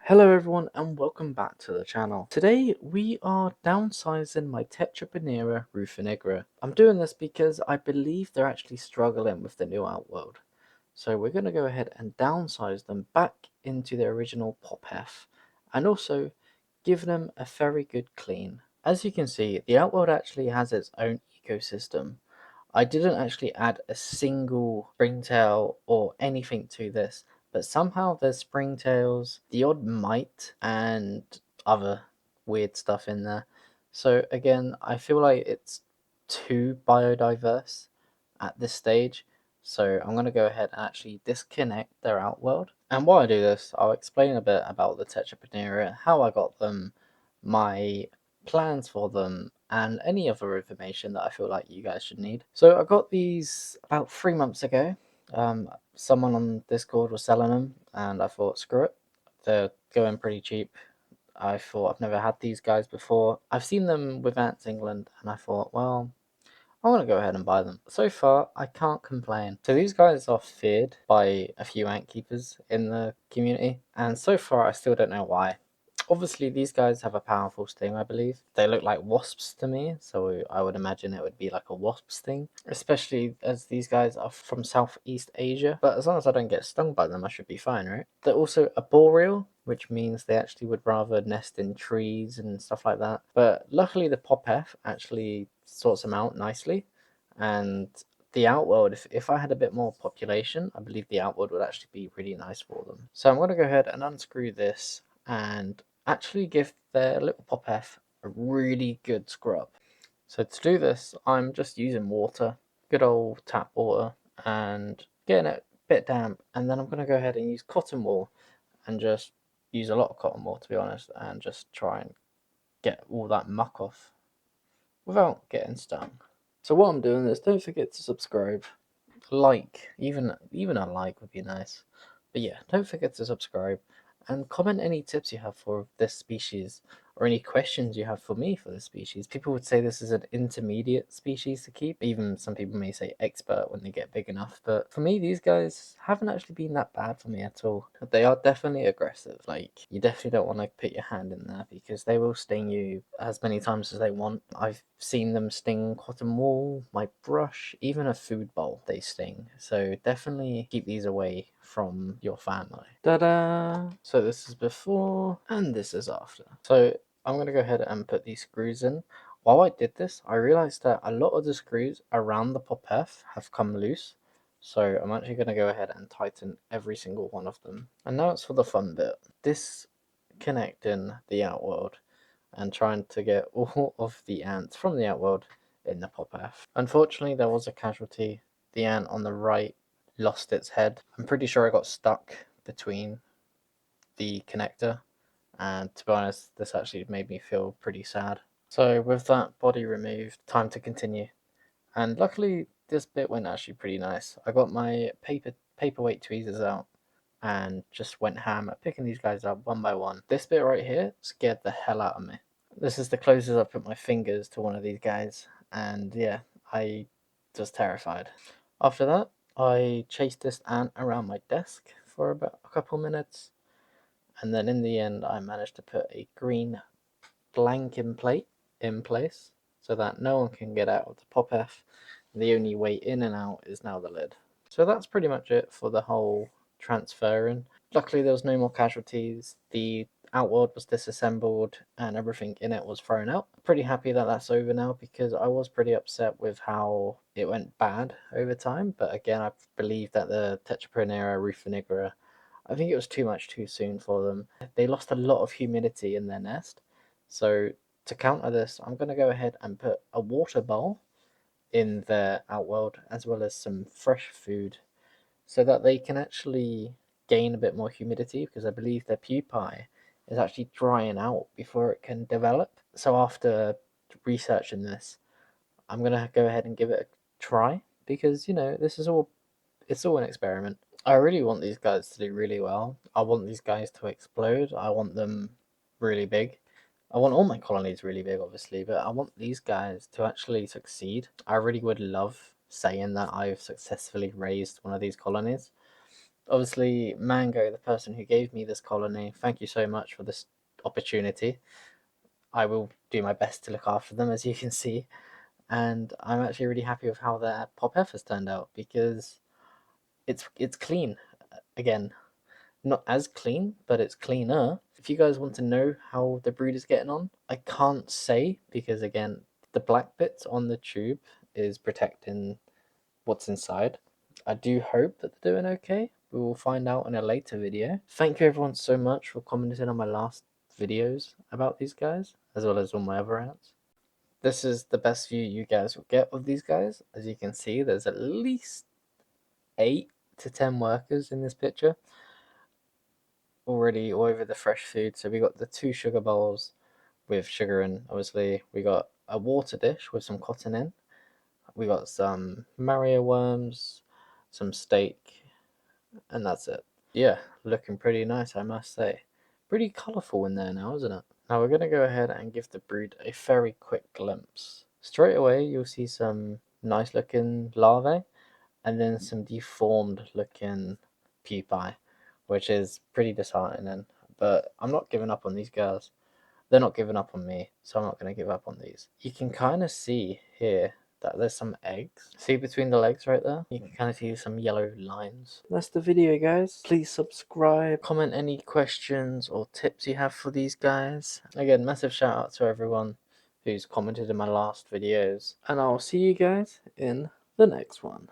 Hello everyone and welcome back to the channel. Today we are downsizing my Tetraponera rufonigra. I'm doing this because I believe they're actually struggling with the new outworld. So we're going to go ahead and downsize them back into their original pop F and also give them a very good clean. As you can see, the outworld actually has its own ecosystem. I didn't actually add a single springtail or anything to this, but somehow there's springtails, the odd mite, and other weird stuff in there. So again, I feel like it's too biodiverse at this stage. So I'm going to go ahead and actually disconnect their outworld. And while I do this, I'll explain a bit about the Tetraponera, how I got them, my plans for them, and any other information that I feel like you guys should need. So I got these about 3 months ago. Someone on Discord was selling them, and I thought, screw it, they're going pretty cheap. I thought I've never had these guys before. I've seen them with Ants England, and I thought, well, I want to go ahead and buy them. So far, I can't complain. So these guys are feared by a few ant keepers in the community, and so far I still don't know why. Obviously, these guys have a powerful sting, I believe. They look like wasps to me, so I would imagine it would be like a wasp sting, especially as these guys are from Southeast Asia. But as long as I don't get stung by them, I should be fine, right? They're also arboreal, which means they actually would rather nest in trees and stuff like that. But luckily, the Pop F actually sorts them out nicely, and the outworld, if I had a bit more population, I believe the outworld would actually be really nice for them. So I'm going to go ahead and unscrew this and actually give their little pop F a really good scrub. So to do this, I'm just using water, good old tap water, and getting it a bit damp, and then I'm going to go ahead and use cotton wool and just use a lot of cotton wool, to be honest, and just try and get all that muck off without getting stung. So what I'm doing is, don't forget to subscribe, like, even a like would be nice. But yeah, don't forget to subscribe and comment any tips you have for this species or any questions you have for me for this species. People would say this is an intermediate species to keep. Even some people may say expert when they get big enough. But for me, these guys haven't actually been that bad for me at all. They are definitely aggressive. Like, you definitely don't want to put your hand in there because they will sting you as many times as they want. I've seen them sting cotton wool, my brush, even a food bowl they sting. So definitely keep these away from your family. Ta-da! So this is before and this is after. So I'm going to go ahead and put these screws in. While I did this, I realized that a lot of the screws around the pop F have come loose. So I'm actually going to go ahead and tighten every single one of them. And now it's for the fun bit. Disconnecting the outworld and trying to get all of the ants from the outworld in the pop F. Unfortunately, there was a casualty. The ant on the right lost its head. I'm pretty sure I got stuck between the connector, and to be honest, this actually made me feel pretty sad. So with that body removed, time to continue. And luckily, this bit went actually pretty nice. I got my paperweight tweezers out and just went ham at picking these guys up one by one. This bit right here scared the hell out of me. This is the closest I put my fingers to one of these guys, and yeah, I was terrified. After that, I chased this ant around my desk for about a couple minutes, and then in the end, I managed to put a green blanking plate in place so that no one can get out of the pop F. The only way in and out is now the lid. So that's pretty much it for the whole transferring. Luckily, there was no more casualties. The outworld was disassembled and everything in it was thrown out. Pretty happy that that's over now because I was pretty upset with how it went bad over time. But again, I believe that the Tetraponera rufonigra, I think it was too much too soon for them. They lost a lot of humidity in their nest. So to counter this, I'm going to go ahead and put a water bowl in their outworld as well as some fresh food so that they can actually gain a bit more humidity because I believe their pupae is actually drying out before it can develop. So after researching this, I'm going to go ahead and give it a try because, you know, it's all an experiment. I really want these guys to do really well. I want these guys to explode. I want them really big. I want all my colonies really big, obviously, but I want these guys to actually succeed. I really would love saying that I've successfully raised one of these colonies. Obviously, Mango, the person who gave me this colony, thank you so much for this opportunity. I will do my best to look after them, as you can see. And I'm actually really happy with how their pop F has turned out because it's clean. Again, not as clean, but it's cleaner. If you guys want to know how the brood is getting on, I can't say because again, the black bits on the tube is protecting what's inside. I do hope that they're doing okay. We will find out in a later video. Thank you everyone so much for commenting on my last videos about these guys, as well as all my other ads. This is the best view you guys will get of these guys. As you can see, there's at least 8 to 10 workers in this picture already all over the fresh food. So we got the 2 sugar bowls with sugar in. Obviously, we got a water dish with some cotton in. We got some Mario worms, some steak, and that's it. Yeah, looking pretty nice, I must say. Pretty colourful in there now, isn't it? Now we're going to go ahead and give the brood a very quick glimpse. Straight away, you'll see some nice looking larvae, and then some deformed looking pupae, which is pretty disheartening. But I'm not giving up on these girls. They're not giving up on me, so I'm not going to give up on these. You can kind of see here that there's some eggs. See between the legs right there? You can kind of see some yellow lines. That's the video, guys. Please subscribe, comment any questions or tips you have for these guys. Again, massive shout out to everyone who's commented in my last videos. And I'll see you guys in the next one.